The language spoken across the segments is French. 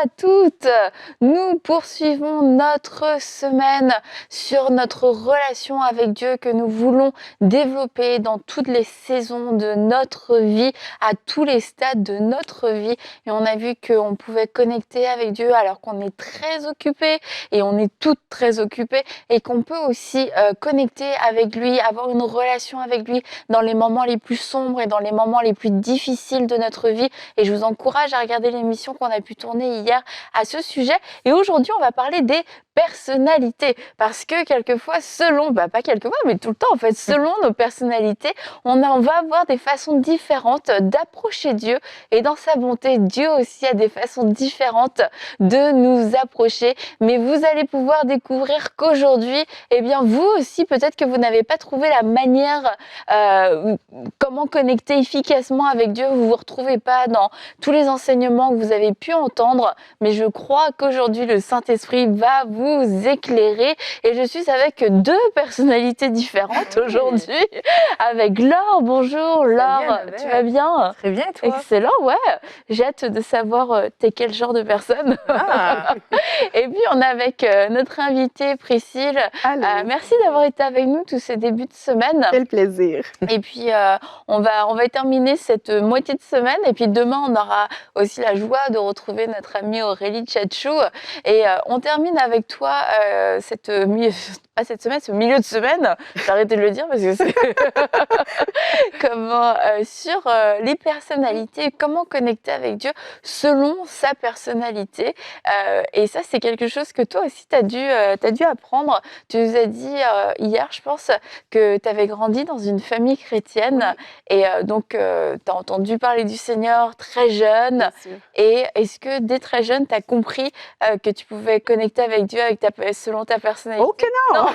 à toutes. Nous poursuivons notre semaine sur notre relation avec Dieu que nous voulons développer dans toutes les saisons de notre vie, à tous les stades de notre vie. Et on a vu qu'on pouvait connecter avec Dieu alors qu'on est très occupé et on est toutes très occupées et qu'on peut aussi connecter avec lui, avoir une relation avec lui dans les moments les plus sombres et dans les moments les plus difficiles de notre vie. Et je vous encourage à regarder l'émission qu'on a pu tourner hier à ce sujet. Et aujourd'hui, on va parler des personnalités. Parce que quelquefois, pas quelquefois, mais tout le temps, en fait, selon nos personnalités, on va avoir des façons différentes d'approcher Dieu. Et dans sa bonté, Dieu aussi a des façons différentes de nous approcher. Mais vous allez pouvoir découvrir qu'aujourd'hui, eh bien, vous aussi, peut-être que vous n'avez pas trouvé la manière, comment connecter efficacement avec Dieu. Vous ne vous retrouvez pas dans tous les enseignements que vous avez pu entendre. Mais je crois qu'aujourd'hui, le Saint-Esprit va vous éclairer. Et je suis avec deux personnalités différentes aujourd'hui. Avec Laure. Bonjour Laure, tu vas bien? Très bien, toi? Excellent, ouais. J'ai hâte de savoir t'es quel genre de personne. Et puis on est avec notre invitée Priscille. Merci d'avoir été avec nous tous ces débuts de semaine. Quel plaisir. Et puis on va terminer cette moitié de semaine. Et puis demain, on aura aussi la joie de retrouver notre amie Aurélie Tchatchou. Et on termine avec toi cette semaine, ce milieu de semaine. J'ai arrêté de le dire parce que c'est sur les personnalités, comment connecter avec Dieu selon sa personnalité. Et ça, c'est quelque chose que toi aussi, tu as dû apprendre. Tu nous as dit hier, je pense, que tu avais grandi dans une famille chrétienne. Oui. Et donc, tu as entendu parler du Seigneur très jeune. Et est-ce que dès très jeune, tu as compris que tu pouvais connecter avec Dieu selon ta personnalité? Oh que non!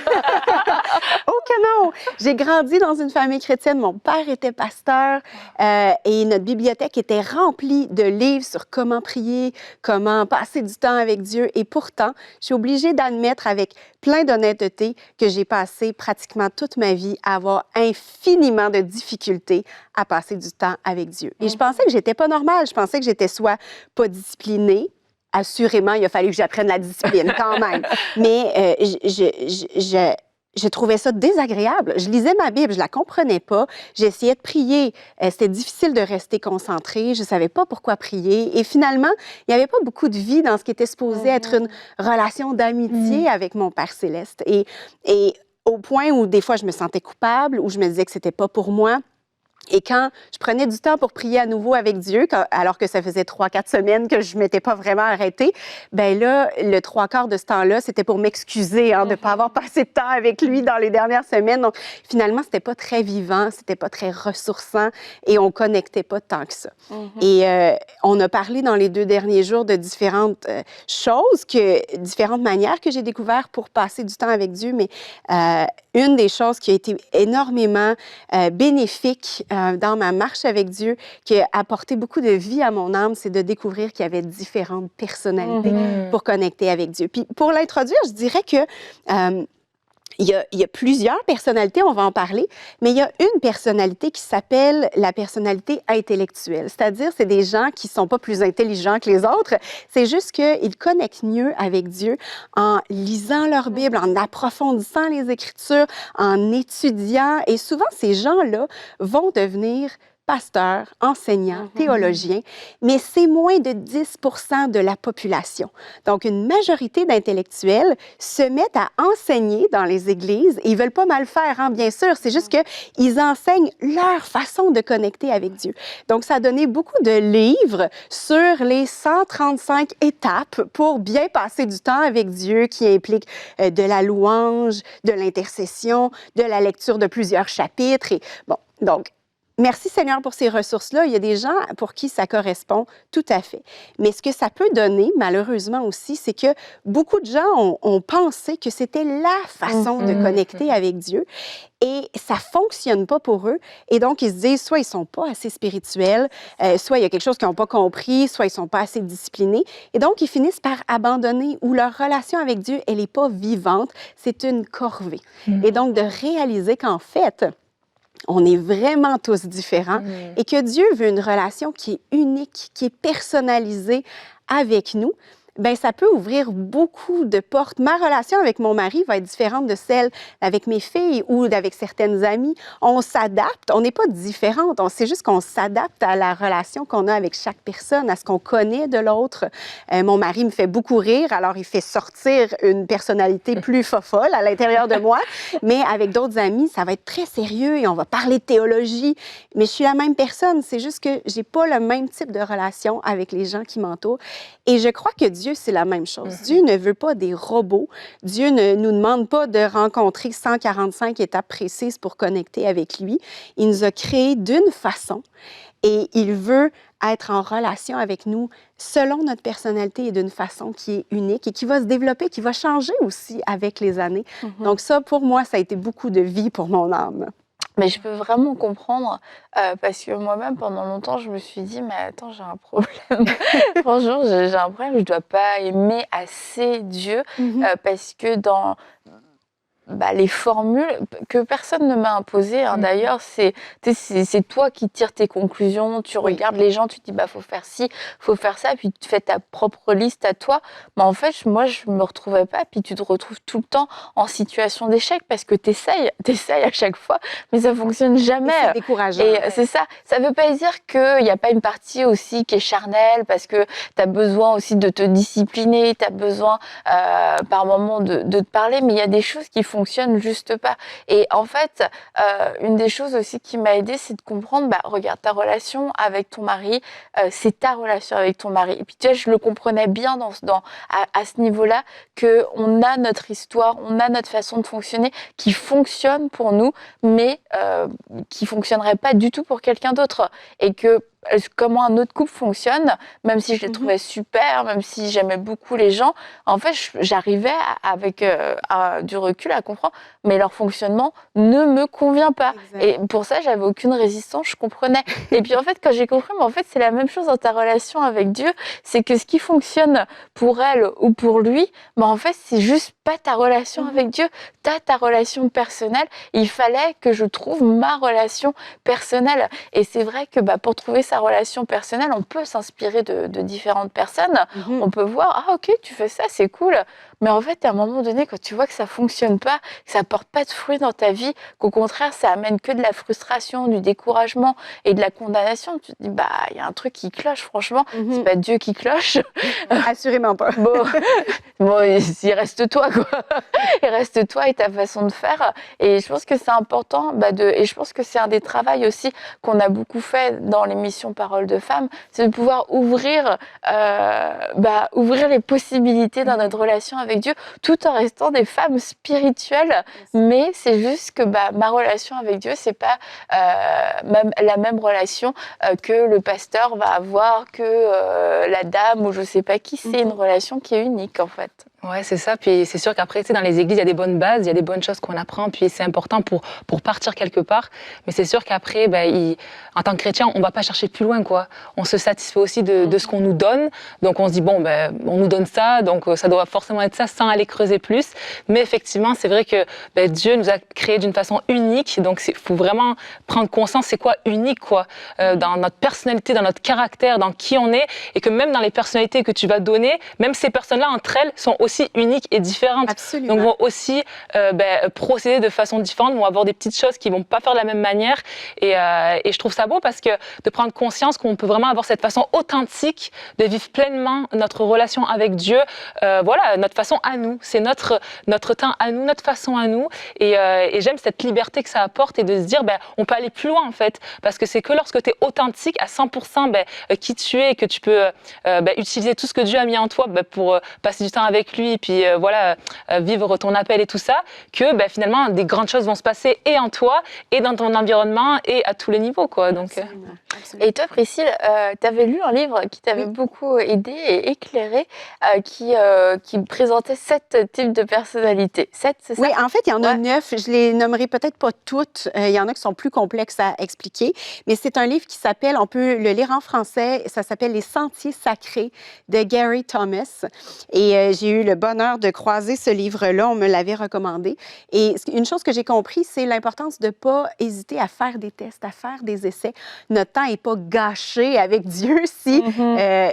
Oh que non! J'ai grandi dans une famille chrétienne. Mon père était pasteur et notre bibliothèque était remplie de livres sur comment prier, comment passer du temps avec Dieu. Et pourtant, je suis obligée d'admettre avec plein d'honnêteté que j'ai passé pratiquement toute ma vie à avoir infiniment de difficultés à passer du temps avec Dieu. Et je pensais que j'étais pas normale. Je pensais que j'étais soit pas disciplinée. Assurément, il a fallu que j'apprenne la discipline quand même. Mais je trouvais ça désagréable. Je lisais ma Bible, je la comprenais pas. J'essayais de prier. C'était difficile de rester concentrée. Je savais pas pourquoi prier. Et finalement, il n'y avait pas beaucoup de vie dans ce qui était supposé être une relation d'amitié avec mon Père céleste. Et au point où des fois, je me sentais coupable, où je me disais que c'était pas pour moi. Et quand je prenais du temps pour prier à nouveau avec Dieu, alors que ça faisait 3-4 semaines que je ne m'étais pas vraiment arrêtée, bien là, le 3/4 de ce temps-là, c'était pour m'excuser de ne pas avoir passé de temps avec lui dans les dernières semaines. Donc, finalement, c'était pas très vivant, c'était pas très ressourçant et on connectait pas tant que ça. Et on a parlé dans les 2 derniers jours de différentes différentes manières que j'ai découvertes pour passer du temps avec Dieu, mais une des choses qui a été énormément bénéfique dans ma marche avec Dieu, qui a apporté beaucoup de vie à mon âme, c'est de découvrir qu'il y avait différentes personnalités pour connecter avec Dieu. Puis pour l'introduire, je dirais que il y a plusieurs personnalités, on va en parler, mais il y a une personnalité qui s'appelle la personnalité intellectuelle. C'est-à-dire, c'est des gens qui ne sont pas plus intelligents que les autres. C'est juste qu'ils connectent mieux avec Dieu en lisant leur Bible, en approfondissant les Écritures, en étudiant. Et souvent, ces gens-là vont devenir pasteurs, enseignants, théologiens, mais c'est moins de 10% de la population. Donc, une majorité d'intellectuels se mettent à enseigner dans les églises et ils ne veulent pas mal faire, bien sûr, c'est juste qu'ils enseignent leur façon de connecter avec Dieu. Donc, ça a donné beaucoup de livres sur les 135 étapes pour bien passer du temps avec Dieu qui impliquent de la louange, de l'intercession, de la lecture de plusieurs chapitres. Et, donc, merci Seigneur pour ces ressources-là. Il y a des gens pour qui ça correspond tout à fait. Mais ce que ça peut donner, malheureusement aussi, c'est que beaucoup de gens ont pensé que c'était la façon de connecter avec Dieu et ça ne fonctionne pas pour eux. Et donc, ils se disent, soit ils ne sont pas assez spirituels, soit il y a quelque chose qu'ils n'ont pas compris, soit ils ne sont pas assez disciplinés. Et donc, ils finissent par abandonner ou leur relation avec Dieu, elle n'est pas vivante, c'est une corvée. Et donc, de réaliser qu'en fait, on est vraiment tous différents et que Dieu veut une relation qui est unique, qui est personnalisée avec nous, ben ça peut ouvrir beaucoup de portes. Ma relation avec mon mari va être différente de celle avec mes filles ou avec certaines amies. On s'adapte, on n'est pas différentes, c'est juste qu'on s'adapte à la relation qu'on a avec chaque personne, à ce qu'on connaît de l'autre. Mon mari me fait beaucoup rire, alors il fait sortir une personnalité plus fofolle à l'intérieur de moi, mais avec d'autres amis, ça va être très sérieux et on va parler de théologie. Mais je suis la même personne, c'est juste que j'ai pas le même type de relation avec les gens qui m'entourent. Et je crois que Dieu, c'est la même chose. Dieu ne veut pas des robots. Dieu ne nous demande pas de rencontrer 145 étapes précises pour connecter avec lui. Il nous a créés d'une façon et il veut être en relation avec nous selon notre personnalité et d'une façon qui est unique et qui va se développer, qui va changer aussi avec les années. Donc ça, pour moi, ça a été beaucoup de vie pour mon âme. Mais je peux vraiment comprendre, parce que moi-même, pendant longtemps, je me suis dit: «Mais attends, j'ai un problème. Franchement, j'ai un problème, je dois pas aimer assez Dieu», parce que dans les formules que personne ne m'a imposées, hein, d'ailleurs, c'est toi qui tires tes conclusions, tu regardes les gens, tu te dis faut faire ci, faut faire ça, puis tu fais ta propre liste à toi. Mais en fait, moi, je me retrouvais pas, puis tu te retrouves tout le temps en situation d'échec parce que t'essayes à chaque fois, mais ça fonctionne jamais. Et c'est décourageant. Et c'est ça. Ça veut pas dire qu'il n'y a pas une partie aussi qui est charnelle parce que tu as besoin aussi de te discipliner, tu as besoin par moment de te parler, mais il y a des choses qui fonctionne juste pas. Et en fait, une des choses aussi qui m'a aidée, c'est de comprendre, regarde, ta relation avec ton mari, c'est ta relation avec ton mari. Et puis tu vois, je le comprenais bien à ce niveau-là, qu'on a notre histoire, on a notre façon de fonctionner qui fonctionne pour nous, mais qui fonctionnerait pas du tout pour quelqu'un d'autre. Et que comment un autre couple fonctionne, même si je les trouvais super, même si j'aimais beaucoup les gens, en fait, j'arrivais avec du recul à comprendre, mais leur fonctionnement ne me convient pas. Exact. Et pour ça, j'avais aucune résistance, je comprenais. Et puis en fait, quand j'ai compris, mais en fait, c'est la même chose dans ta relation avec Dieu, c'est que ce qui fonctionne pour elle ou pour lui, en fait, c'est juste pas ta relation avec Dieu, t'as ta relation personnelle. Il fallait que je trouve ma relation personnelle. Et c'est vrai que pour trouver sa relation personnelle, on peut s'inspirer de différentes personnes. On peut voir, ok, tu fais ça, c'est cool. Mais en fait, à un moment donné, quand tu vois que ça fonctionne pas, que ça porte pas de fruits dans ta vie, qu'au contraire, ça amène que de la frustration, du découragement et de la condamnation, tu te dis, il y a un truc qui cloche, franchement. C'est pas Dieu qui cloche. Assurément pas. Bon, il reste toi, quoi. Il reste toi et ta façon de faire. Et je pense que c'est important, et je pense que c'est un des travaux aussi qu'on a beaucoup fait dans l'émission Paroles de femmes, c'est de pouvoir ouvrir les possibilités dans notre relation avec Dieu, tout en restant des femmes spirituelles. Mais c'est juste que ma relation avec Dieu, c'est pas la même relation que le pasteur va avoir, que la dame ou je sais pas qui. C'est une relation qui est unique, en fait. Ouais, c'est ça. Puis c'est sûr qu'après, dans les églises, il y a des bonnes bases, il y a des bonnes choses qu'on apprend, puis c'est important pour partir quelque part. Mais c'est sûr qu'après, en tant que chrétien, on va pas chercher plus loin, quoi. On se satisfait aussi de ce qu'on nous donne. Donc on se dit, on nous donne ça, donc ça doit forcément être ça, sans aller creuser plus. Mais effectivement, c'est vrai que Dieu nous a créés d'une façon unique. Donc il faut vraiment prendre conscience, c'est quoi unique, quoi, dans notre personnalité, dans notre caractère, dans qui on est. Et que même dans les personnalités que tu vas donner, même ces personnes-là, entre elles, sont aussi uniques et différentes. Absolument. Donc vont aussi procéder de façon différente, vont avoir des petites choses qui vont pas faire de la même manière. Et je trouve ça beau parce que de prendre conscience qu'on peut vraiment avoir cette façon authentique de vivre pleinement notre relation avec Dieu. Notre façon à nous. C'est notre temps à nous, notre façon à nous. Et j'aime cette liberté que ça apporte et de se dire, on peut aller plus loin en fait. Parce que c'est que lorsque tu es authentique à 100% qui tu es et que tu peux utiliser tout ce que Dieu a mis en toi pour passer du temps avec lui et puis vivre ton appel et tout ça, que finalement des grandes choses vont se passer et en toi et dans ton environnement et à tous les niveaux, quoi. Donc Absolument. Et toi, Priscille, tu avais lu un livre qui t'avait beaucoup aidé et éclairé, qui présentait 7 types de personnalités. 7, c'est ça? Oui, en fait, il y en a 9. Je les nommerai peut-être pas toutes. Il y en a qui sont plus complexes à expliquer. Mais c'est un livre qui s'appelle, on peut le lire en français, ça s'appelle Les Sentiers sacrés de Gary Thomas. Et j'ai eu le bonheur de croiser ce livre-là. On me l'avait recommandé. Et une chose que j'ai compris, c'est l'importance de ne pas hésiter à faire des tests, à faire des essais. Notre temps n'est pas gâché avec Dieu si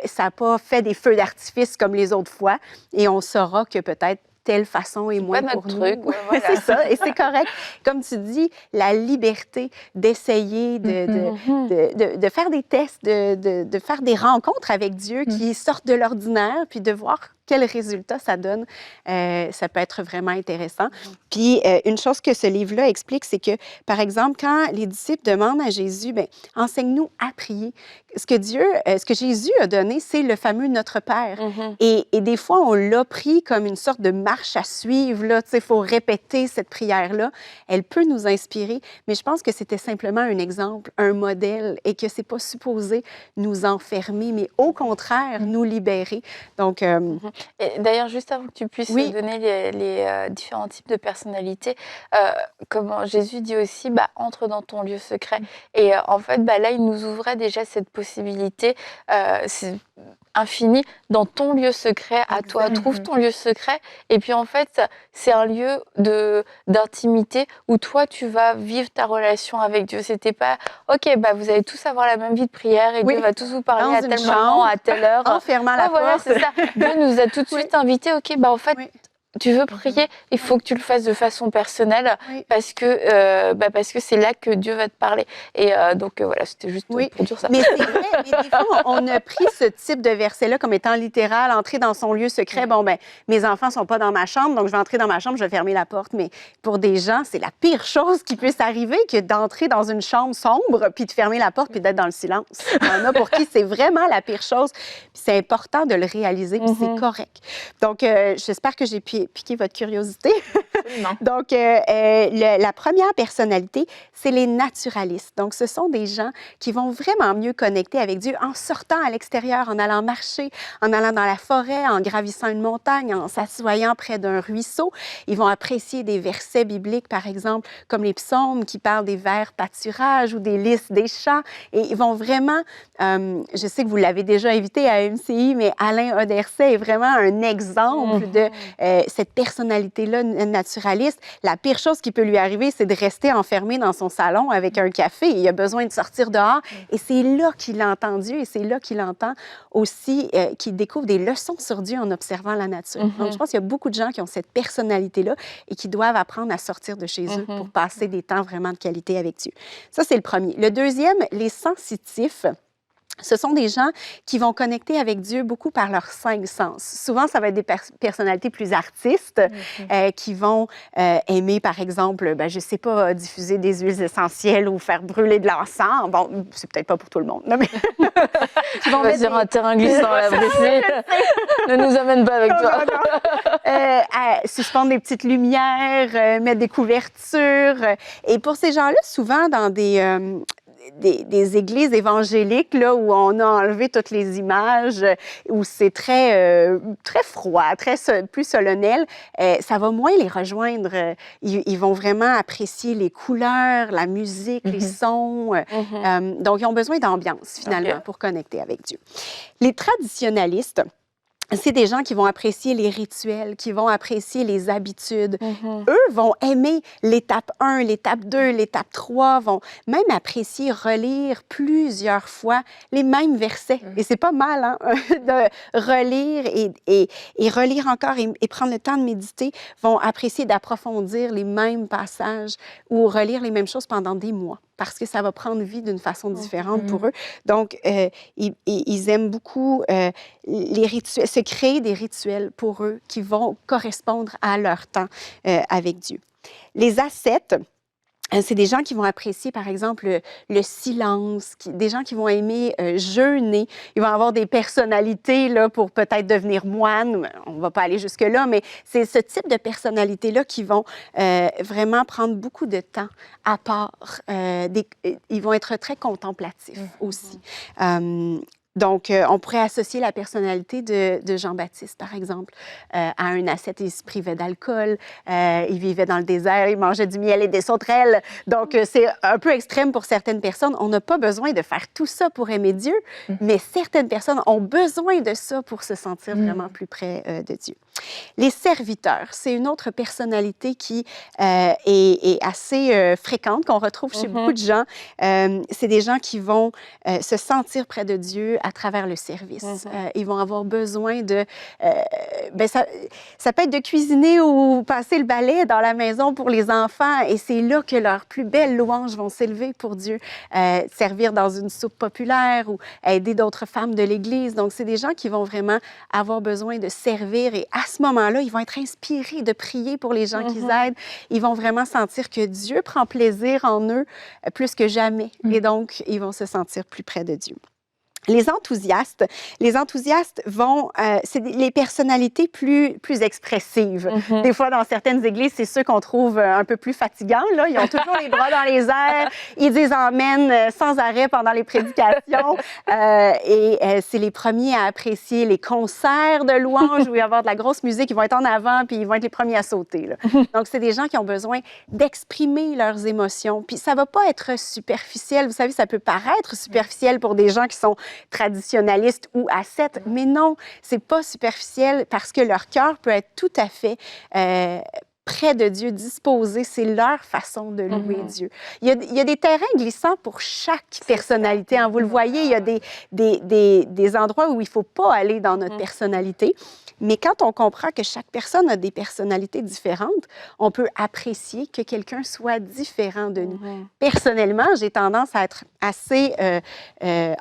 ça n'a pas fait des feux d'artifice comme les autres fois. Et on saura que peut-être telle façon est moins pas pour notre nous. truc, ouais, voilà. C'est ça, et c'est correct. Comme tu dis, la liberté d'essayer, de faire des tests, de faire des rencontres avec Dieu qui sortent de l'ordinaire, puis de voir quel résultat ça donne, ça peut être vraiment intéressant. Puis, une chose que ce livre-là explique, c'est que, par exemple, quand les disciples demandent à Jésus, bien, enseigne-nous à prier. Ce que Jésus a donné, c'est le fameux Notre Père. Et des fois, on l'a pris comme une sorte de marche à suivre. Il faut répéter cette prière-là. Elle peut nous inspirer, mais je pense que c'était simplement un exemple, un modèle, et que c'est pas supposé nous enfermer, mais au contraire, nous libérer. Donc, et d'ailleurs, juste avant que tu puisses Oui. donner les différents types de personnalités, comme Jésus dit aussi, bah, entre dans ton lieu secret. Et en fait, bah, là, il nous ouvrait déjà cette possibilité infinie dans ton lieu secret à toi. Trouve ton lieu secret. Et puis, en fait, c'est un lieu d'intimité où toi, tu vas vivre ta relation avec Dieu. C'était pas, OK, bah, vous allez tous avoir la même vie de prière et Oui. Dieu va tous vous parler Dans à une tel chambre, moment, à telle heure. en fermant la Voilà, porte. c'est ça. Dieu nous a tout de suite invités. OK, bah, en fait, Oui. tu veux prier, il faut que tu le fasses de façon personnelle Oui. parce que c'est là que Dieu va te parler. Et donc, voilà, c'était juste pour dire ça. Mais c'est vrai, mais des fois, on a pris ce type de verset-là comme étant littéral, entrer dans son lieu secret. Bon, ben, mes enfants sont pas dans ma chambre, donc je vais entrer dans ma chambre, je vais fermer la porte. Mais pour des gens, c'est la pire chose qui puisse arriver que d'entrer dans une chambre sombre, puis de fermer la porte, puis d'être dans le silence. Il y en a pour qui c'est vraiment la pire chose. Puis c'est important de le réaliser, puis c'est correct. Donc, j'espère que j'ai piqué votre curiosité. Donc, la première personnalité, c'est les naturalistes. Donc, ce sont des gens qui vont vraiment mieux connecter avec Dieu en sortant à l'extérieur, en allant marcher, en allant dans la forêt, en gravissant une montagne, en s'assoyant près d'un ruisseau. Ils vont apprécier des versets bibliques, par exemple, comme les psaumes qui parlent des verts pâturages ou des lys des champs. Et ils vont vraiment, je sais que vous l'avez déjà invité à MCI, mais Alain Oderset est vraiment un exemple de cette personnalité-là naturaliste. La pire chose qui peut lui arriver, c'est de rester enfermé dans son salon avec un café. Il a besoin de sortir dehors. Et c'est là qu'il entend Dieu et c'est là qu'il entend aussi, qu'il découvre des leçons sur Dieu en observant la nature. Donc, je pense qu'il y a beaucoup de gens qui ont cette personnalité-là et qui doivent apprendre à sortir de chez eux pour passer des temps vraiment de qualité avec Dieu. Ça, c'est le premier. Le deuxième, les sensitifs. Ce sont des gens qui vont connecter avec Dieu beaucoup par leurs 5 sens. Souvent, ça va être des personnalités plus artistes qui vont aimer, par exemple, je ne sais pas, diffuser des huiles essentielles ou faire brûler de l'encens. Bon, c'est peut-être pas pour tout le monde. Non, mais qui vont mettre sur un terrain glissant la brisée. Ne nous amène pas avec toi. Suspendre des petites lumières, mettre des couvertures. Et pour ces gens-là, souvent dans des églises évangéliques là, où on a enlevé toutes les images, où c'est très froid, plus solennel, ça va moins les rejoindre. Ils vont vraiment apprécier les couleurs, la musique, les sons. Donc, ils ont besoin d'ambiance, finalement, pour connecter avec Dieu. Les traditionalistes, c'est des gens qui vont apprécier les rituels, qui vont apprécier les habitudes. Eux vont aimer l'étape 1, l'étape 2, l'étape 3, vont même apprécier relire plusieurs fois les mêmes versets. Et c'est pas mal, hein, de relire et relire encore et prendre le temps de méditer, vont apprécier d'approfondir les mêmes passages ou relire les mêmes choses pendant des mois, parce que ça va prendre vie d'une façon différente pour eux. Donc, ils aiment beaucoup les rituels, se créer des rituels pour eux qui vont correspondre à leur temps avec Dieu. Les ascètes, c'est des gens qui vont apprécier, par exemple, le silence, des gens qui vont aimer jeûner. Ils vont avoir des personnalités là, pour peut-être devenir moine. On ne va pas aller jusque-là, mais c'est ce type de personnalités-là qui vont vraiment prendre beaucoup de temps à part. Ils vont être très contemplatifs aussi. Donc, on pourrait associer la personnalité de Jean-Baptiste, par exemple, à un ascète. Il se privait d'alcool, il vivait dans le désert, il mangeait du miel et des sauterelles. Donc, c'est un peu extrême pour certaines personnes. On n'a pas besoin de faire tout ça pour aimer Dieu, mais certaines personnes ont besoin de ça pour se sentir vraiment plus près de Dieu. Les serviteurs, c'est une autre personnalité qui est assez fréquente, qu'on retrouve chez beaucoup de gens. C'est des gens qui vont se sentir près de Dieu à travers le service. Ils vont avoir besoin de... ça peut être de cuisiner ou passer le balai dans la maison pour les enfants, et c'est là que leurs plus belles louanges vont s'élever pour Dieu. Servir dans une soupe populaire ou aider d'autres femmes de l'Église. Donc, c'est des gens qui vont vraiment avoir besoin de servir, et à ce moment-là, ils vont être inspirés de prier pour les gens qu'ils aident. Ils vont vraiment sentir que Dieu prend plaisir en eux plus que jamais. Et donc, ils vont se sentir plus près de Dieu. Les enthousiastes vont... c'est les personnalités plus expressives. Des fois, dans certaines églises, c'est ceux qu'on trouve un peu plus fatigants. Là. Ils ont toujours les bras dans les airs. Ils disent « Amen » sans arrêt pendant les prédications. C'est les premiers à apprécier les concerts de louanges où il va y avoir de la grosse musique. Ils vont être en avant, puis ils vont être les premiers à sauter. Là. Donc, c'est des gens qui ont besoin d'exprimer leurs émotions. Puis ça ne va pas être superficiel. Vous savez, ça peut paraître superficiel pour des gens qui sont traditionnalistes ou ascètes, mais non, c'est pas superficiel parce que leur cœur peut être tout à fait près de Dieu, disposé. C'est leur façon de louer Dieu. Il y a des terrains glissants pour chaque personnalité. Hein. Vous le voyez, il y a des endroits où il ne faut pas aller dans notre personnalité. Mais quand on comprend que chaque personne a des personnalités différentes, on peut apprécier que quelqu'un soit différent de nous. Personnellement, j'ai tendance à être assez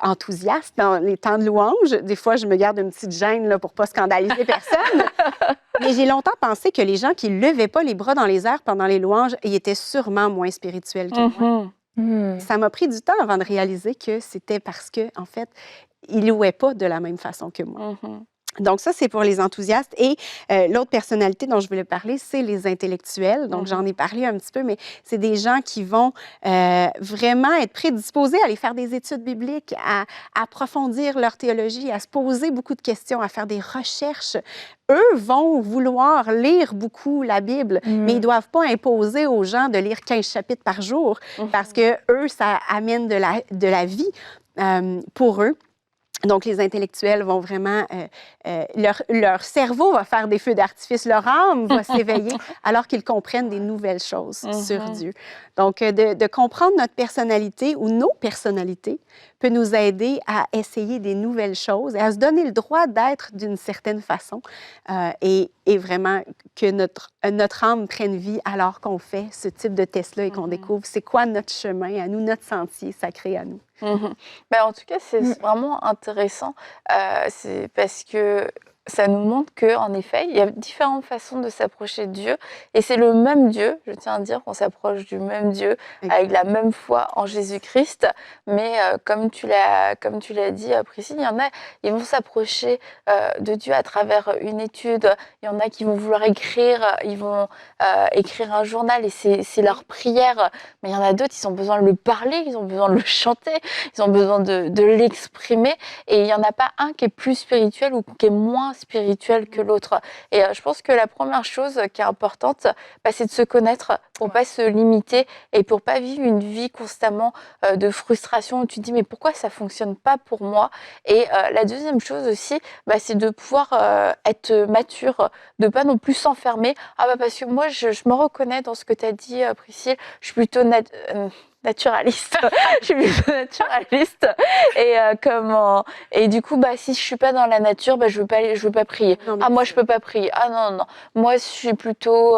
enthousiaste dans les temps de louange. Des fois, je me garde une petite gêne là, pour ne pas scandaliser personne. Mais j'ai longtemps pensé que les gens qui ne levaient pas les bras dans les airs pendant les louanges, ils étaient sûrement moins spirituels que moi. Ça m'a pris du temps avant de réaliser que c'était parce que, en fait, ils ne louaient pas de la même façon que moi. Donc ça, c'est pour les enthousiastes. Et l'autre personnalité dont je voulais parler, c'est les intellectuels. Donc, j'en ai parlé un petit peu, mais c'est des gens qui vont vraiment être prédisposés à aller faire des études bibliques, à approfondir leur théologie, à se poser beaucoup de questions, à faire des recherches. Eux vont vouloir lire beaucoup la Bible, mais ils ne doivent pas imposer aux gens de lire 15 chapitres par jour parce que eux, ça amène de la vie pour eux. Donc, les intellectuels vont vraiment... leur cerveau va faire des feux d'artifice, leur âme va s'éveiller alors qu'ils comprennent des nouvelles choses sur Dieu. Donc, de comprendre notre personnalité ou nos personnalités peut nous aider à essayer des nouvelles choses et à se donner le droit d'être d'une certaine façon et vraiment que notre âme prenne vie alors qu'on fait ce type de test-là et qu'on découvre c'est quoi notre chemin à nous, notre sentier sacré à nous. Ben, en tout cas, c'est vraiment intéressant. C'est parce que ça nous montre qu'en effet, il y a différentes façons de s'approcher de Dieu. Et c'est le même Dieu, je tiens à dire qu'on s'approche du même Dieu, avec la même foi en Jésus-Christ. Mais comme tu l'as dit, Priscille, il y en a, ils vont s'approcher de Dieu à travers une étude. Il y en a qui vont vouloir écrire, ils vont écrire un journal et c'est leur prière. Mais il y en a d'autres, ils ont besoin de le parler, ils ont besoin de le chanter, ils ont besoin de l'exprimer. Et il n'y en a pas un qui est plus spirituel ou qui est moins spirituel que l'autre. Et je pense que la première chose qui est importante, c'est de se connaître pour pas se limiter et pour pas vivre une vie constamment de frustration où tu te dis mais pourquoi ça fonctionne pas pour moi. Et la deuxième chose aussi, c'est de pouvoir être mature, de pas non plus s'enfermer. Parce que moi je me reconnais dans ce que tu as dit, Priscille, je suis plutôt naturaliste. Je suis plutôt naturaliste. Et du coup, si je suis pas dans la nature, je veux pas prier. Non, moi, je peux pas prier. Non. Moi, je suis plutôt,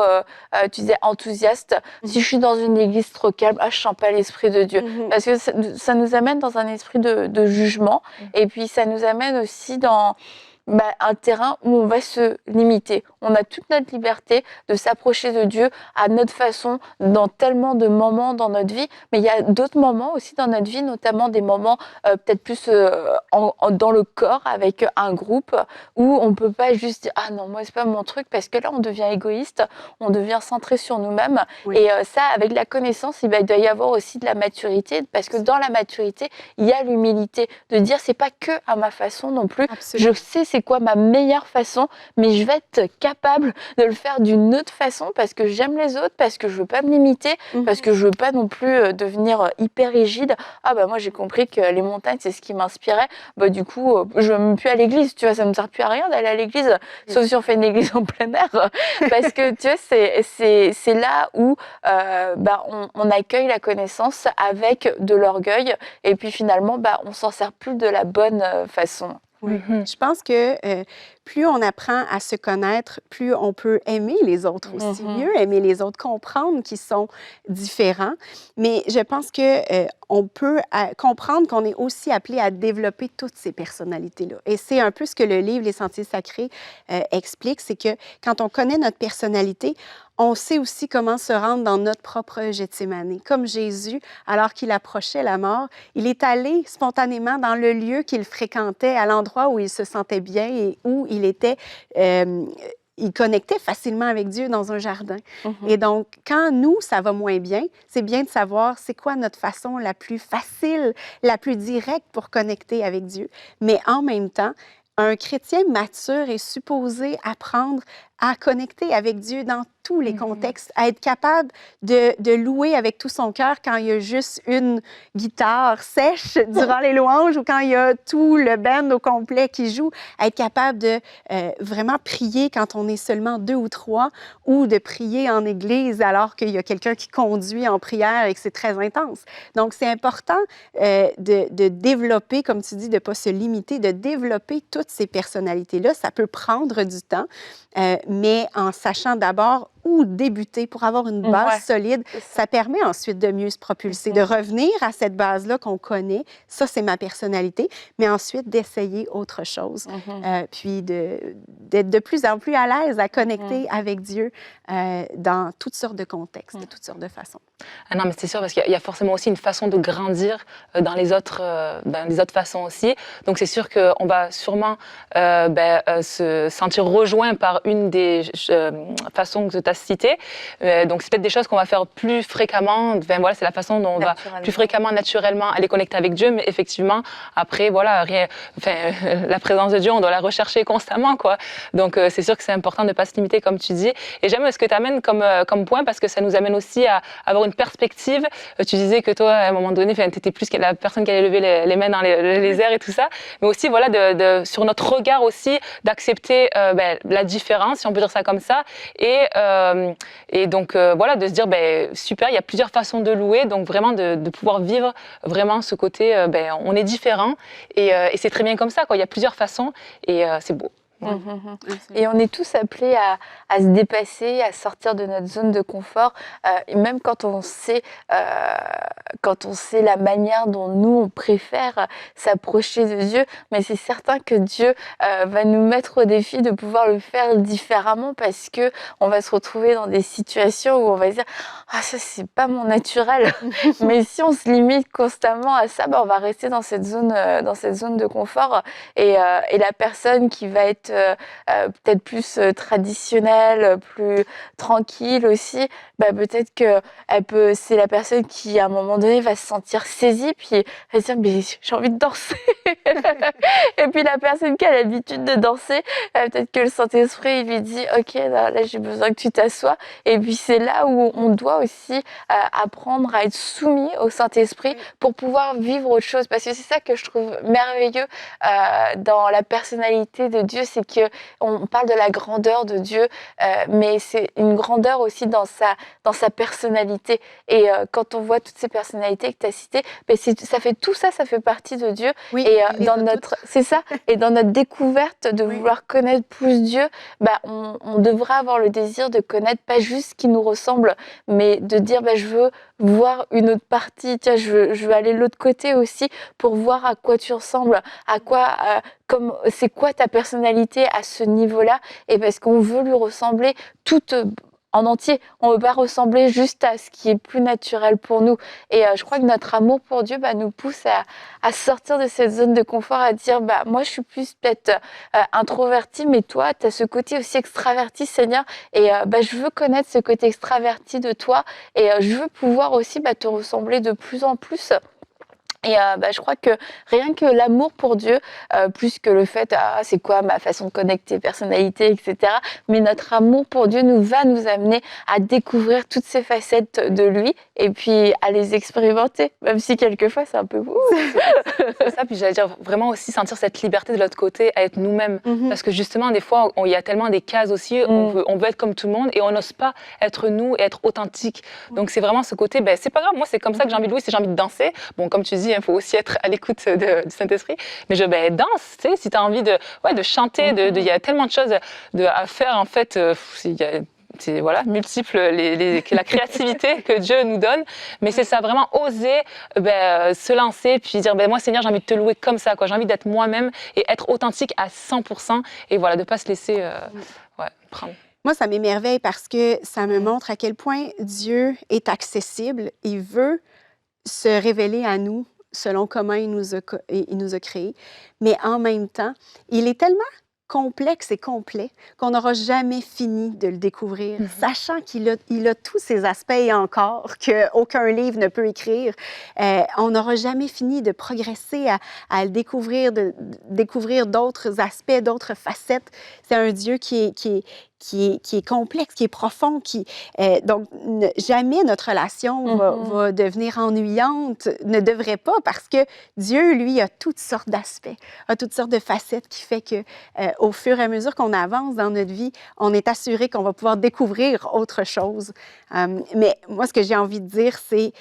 tu disais, enthousiaste. Si je suis dans une église trop calme, je sens pas l'esprit de Dieu. Parce que ça nous amène dans un esprit de jugement. Et puis, ça nous amène aussi dans un terrain où on va se limiter. on a toute notre liberté de s'approcher de Dieu à notre façon dans tellement de moments dans notre vie, mais il y a d'autres moments aussi dans notre vie, notamment des moments peut-être plus dans le corps avec un groupe où on peut pas juste dire ah non moi c'est pas mon truc, parce que là on devient égoïste, on devient centré sur nous-mêmes. Oui. Et ça avec la connaissance il doit y avoir aussi de la maturité, parce que dans la maturité il y a l'humilité de dire c'est pas que à ma façon non plus. Absolument. Je sais c'est quoi ma meilleure façon, mais je vais être capable de le faire d'une autre façon parce que j'aime les autres, parce que je veux pas me limiter, parce que je veux pas non plus devenir hyper rigide. Ah bah moi j'ai compris que les montagnes c'est ce qui m'inspirait. Bah du coup je vais même plus à l'église, tu vois, ça me sert plus à rien d'aller à l'église, sauf si on fait une église en plein air, parce que tu vois c'est là où on accueille la connaissance avec de l'orgueil, et puis finalement on s'en sert plus de la bonne façon. Oui. Je pense que plus on apprend à se connaître, plus on peut aimer les autres aussi, mieux aimer les autres, comprendre qu'ils sont différents. Mais je pense que on peut comprendre qu'on est aussi appelé à développer toutes ces personnalités-là. Et c'est un peu ce que le livre Les Sentiers sacrés explique, c'est que quand on connaît notre personnalité, on sait aussi comment se rendre dans notre propre Gethsémanie. Comme Jésus, alors qu'il approchait la mort, il est allé spontanément dans le lieu qu'il fréquentait, à l'endroit où il se sentait bien et où il était... il connectait facilement avec Dieu dans un jardin. Et donc, quand nous, ça va moins bien, c'est bien de savoir c'est quoi notre façon la plus facile, la plus directe pour connecter avec Dieu. Mais en même temps, un chrétien mature est supposé apprendre à connecter avec Dieu dans tous les contextes, à être capable de louer avec tout son cœur quand il y a juste une guitare sèche durant les louanges ou quand il y a tout le band au complet qui joue, à être capable de vraiment prier quand on est seulement 2 ou 3, ou de prier en église alors qu'il y a quelqu'un qui conduit en prière et que c'est très intense. Donc, c'est important de développer, comme tu dis, de ne pas se limiter, de développer toutes ces personnalités-là. Ça peut prendre du temps, mais en sachant d'abord où débuter pour avoir une base solide, ça permet ensuite de mieux se propulser, de revenir à cette base-là qu'on connaît. Ça, c'est ma personnalité, mais ensuite d'essayer autre chose. Puis d'être de plus en plus à l'aise à connecter avec Dieu dans toutes sortes de contextes, de toutes sortes de façons. Ah non, mais c'est sûr, parce qu'il y a forcément aussi une façon de grandir dans les autres façons aussi. Donc, c'est sûr qu'on va sûrement se sentir rejoint par une des façons que tu as citées. Donc, c'est peut-être des choses qu'on va faire plus fréquemment. Enfin, voilà, c'est la façon dont on va plus fréquemment, naturellement, aller connecter avec Dieu. Mais effectivement, après, voilà, la présence de Dieu, on doit la rechercher constamment, quoi. Donc, c'est sûr que c'est important de ne pas se limiter, comme tu dis. Et j'aime ce que tu amènes comme point, parce que ça nous amène aussi à avoir une perspective. Tu disais que toi, à un moment donné, tu étais plus la personne qui allait lever les mains dans les airs et tout ça. Mais aussi, voilà, sur notre regard aussi, d'accepter la différence, si on peut dire ça comme ça. Et donc, voilà, de se dire, super, il y a plusieurs façons de louer. Donc, vraiment, de pouvoir vivre vraiment ce côté, on est différent. Et c'est très bien comme ça, quoi. Il y a plusieurs façons et c'est beau. Et on est tous appelés à se dépasser, à sortir de notre zone de confort, et même quand on sait la manière dont nous on préfère s'approcher de Dieu, mais c'est certain que Dieu va nous mettre au défi de pouvoir le faire différemment, parce que on va se retrouver dans des situations où on va dire ah ça c'est pas mon naturel. Mais si on se limite constamment à ça, on va rester dans cette zone de confort, et la personne qui va être peut-être plus traditionnelle, plus tranquille aussi, peut-être que c'est la personne qui à un moment donné va se sentir saisie, puis va se dire mais j'ai envie de danser. Et puis la personne qui a l'habitude de danser, peut-être que le Saint-Esprit il lui dit ok là j'ai besoin que tu t'assoies. Et puis c'est là où on doit aussi apprendre à être soumis au Saint-Esprit pour pouvoir vivre autre chose, parce que c'est ça que je trouve merveilleux dans la personnalité de Dieu, c'est que on parle de la grandeur de Dieu, mais c'est une grandeur aussi dans sa personnalité. Et quand on voit toutes ces personnalités que tu as citées, ça fait tout ça, ça fait partie de Dieu. Oui, et c'est ça. Et dans notre découverte de vouloir connaître plus Dieu, on devrait avoir le désir de connaître pas juste ce qui nous ressemble, mais de dire je veux voir une autre partie. Tiens, je veux aller de l'autre côté aussi pour voir à quoi tu ressembles, c'est quoi ta personnalité à ce niveau-là. Et parce qu'on veut lui ressembler toute en entier. On ne veut pas ressembler juste à ce qui est plus naturel pour nous. Et je crois que notre amour pour Dieu nous pousse à sortir de cette zone de confort, à dire, moi, je suis plus peut-être introvertie, mais toi, tu as ce côté aussi extraverti, Seigneur. Et je veux connaître ce côté extraverti de toi. Et je veux pouvoir aussi te ressembler de plus en plus. Et je crois que rien que l'amour pour Dieu, plus que le fait, c'est quoi ma façon de connecter, personnalité, etc. Mais notre amour pour Dieu va nous amener à découvrir toutes ces facettes de lui et puis à les expérimenter, même si quelquefois c'est un peu c'est ça. Puis j'allais dire vraiment aussi sentir cette liberté de l'autre côté, à être nous-mêmes. Parce que justement, des fois, il y a tellement des cases aussi, on veut être comme tout le monde et on n'ose pas être nous et être authentique. Donc c'est vraiment ce côté, c'est pas grave, moi c'est comme ça que j'ai envie de louer, si j'ai envie de danser. Bon, comme tu dis, il faut aussi être à l'écoute du Saint-Esprit. Mais danse, tu sais, si tu as envie de chanter, il y a tellement de choses à faire, en fait. C'est multiple la créativité que Dieu nous donne. Mais c'est ça, vraiment oser se lancer, puis dire, moi, Seigneur, j'ai envie de te louer comme ça, quoi. J'ai envie d'être moi-même et être authentique à 100%. Et voilà, de ne pas se laisser prendre. Moi, ça m'émerveille parce que ça me montre à quel point Dieu est accessible. Il veut se révéler à nous selon comment il nous a créés. Mais en même temps, il est tellement complexe et complet qu'on n'aura jamais fini de le découvrir, sachant qu'il a tous ces aspects encore qu'aucun livre ne peut écrire. On n'aura jamais fini de progresser à le découvrir, de découvrir d'autres aspects, d'autres facettes. C'est un Dieu qui est complexe, qui est profond, donc jamais notre relation va devenir ennuyante, ne devrait pas, parce que Dieu, lui, a toutes sortes d'aspects, a toutes sortes de facettes qui fait que au fur et à mesure qu'on avance dans notre vie, on est assuré qu'on va pouvoir découvrir autre chose. Mais moi, ce que j'ai envie de dire, c'est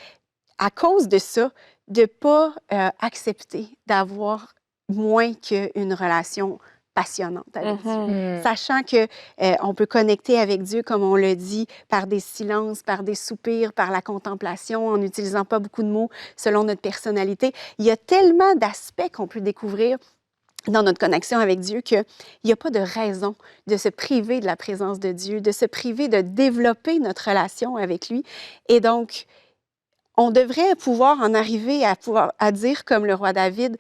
à cause de ça, de ne pas accepter d'avoir moins qu'une relation passionnante avec Dieu. Sachant qu'on peut connecter avec Dieu, comme on le dit, par des silences, par des soupirs, par la contemplation, en n'utilisant pas beaucoup de mots selon notre personnalité. Il y a tellement d'aspects qu'on peut découvrir dans notre connexion avec Dieu qu'il n'y a pas de raison de se priver de la présence de Dieu, de se priver de développer notre relation avec lui. Et donc, on devrait pouvoir en arriver à dire, comme le roi David,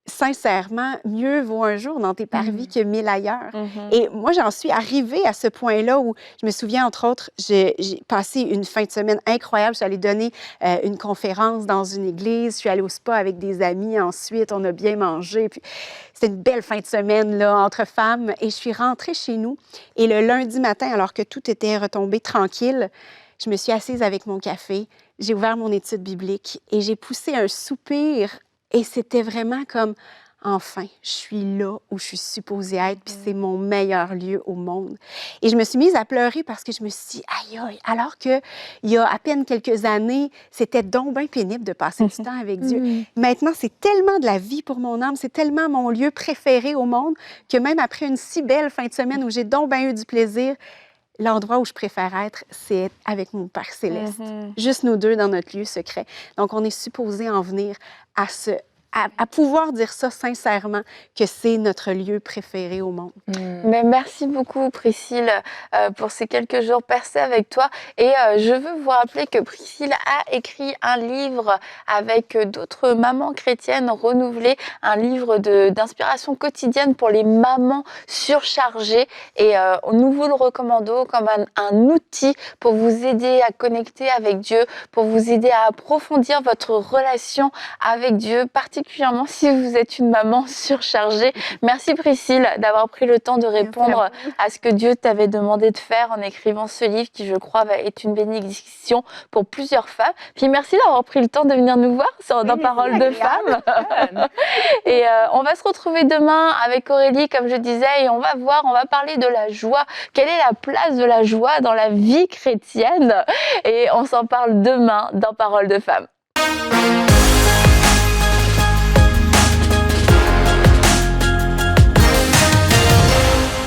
sincèrement, mieux vaut un jour dans tes parvis que 1000 ailleurs. Et moi, j'en suis arrivée à ce point-là où je me souviens, entre autres, j'ai passé une fin de semaine incroyable. Je suis allée donner une conférence dans une église. Je suis allée au spa avec des amis. Ensuite, on a bien mangé. Puis, c'était une belle fin de semaine là, entre femmes. Et je suis rentrée chez nous. Et le lundi matin, alors que tout était retombé tranquille, je me suis assise avec mon café. J'ai ouvert mon étude biblique et j'ai poussé un soupir. Et c'était vraiment comme, enfin, je suis là où je suis supposée être, puis c'est mon meilleur lieu au monde. Et je me suis mise à pleurer parce que je me suis dit, aïe, aïe, alors qu'il y a à peine quelques années, c'était donc bien pénible de passer du temps avec Dieu. Maintenant, c'est tellement de la vie pour mon âme, c'est tellement mon lieu préféré au monde, que même après une si belle fin de semaine où j'ai donc bien eu du plaisir, l'endroit où je préfère être, c'est être avec mon Père céleste. Juste nous deux dans notre lieu secret. Donc, on est supposé en venir à pouvoir dire ça sincèrement, que c'est notre lieu préféré au monde. Mais merci beaucoup, Priscille, pour ces quelques jours passés avec toi. Et je veux vous rappeler que Priscille a écrit un livre avec d'autres mamans chrétiennes renouvelées, un livre d'inspiration quotidienne pour les mamans surchargées. Et nous vous le recommandons comme un outil pour vous aider à connecter avec Dieu, pour vous aider à approfondir votre relation avec Dieu, particulièrement si vous êtes une maman surchargée. Merci Priscille d'avoir pris le temps de répondre à ce que Dieu t'avait demandé de faire en écrivant ce livre qui, je crois, va être une bénédiction pour plusieurs femmes. Puis merci d'avoir pris le temps de venir nous voir dans Parole de Femmes. Et on va se retrouver demain avec Aurélie, comme je disais, et on va parler de la joie. Quelle est la place de la joie dans la vie chrétienne? Et on s'en parle demain dans Parole de Femmes.